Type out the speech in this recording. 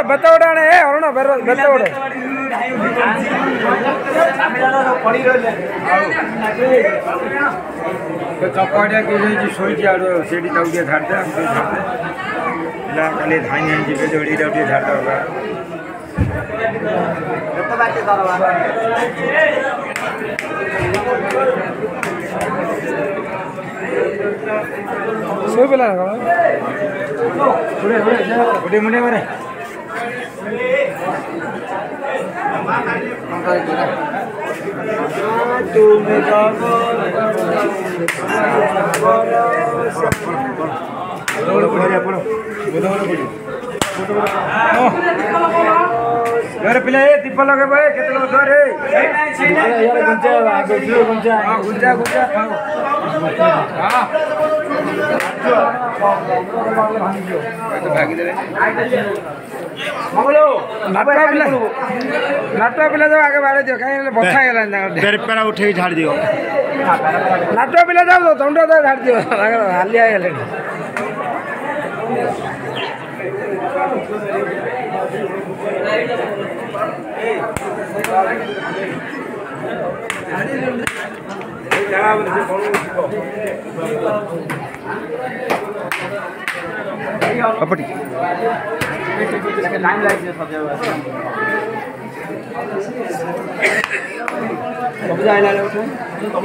ಬೆತ್ತ ಓಡಾಣೆ ಅರುಣ ಬೆತ್ತ ಓಡೆ चपाटिया के शोची आड़ो सेठी तौटिया झाड़ते इला खाली धान जी जोड़ी तौटिया झाड़ता होगा सो बेला उड़े मुड़े मारे तुम्हें घर पिला दीप लगे भाई कितने घर गुंजा गुंजा नाटुआ पिला जाओ आगे बाढ़ दियो कहीं बथा गला उठे झाड़ दियो नाटुआ पिला जाओ दंड झाड़ दियो हालिया गले अपटी लाइन लाइट सब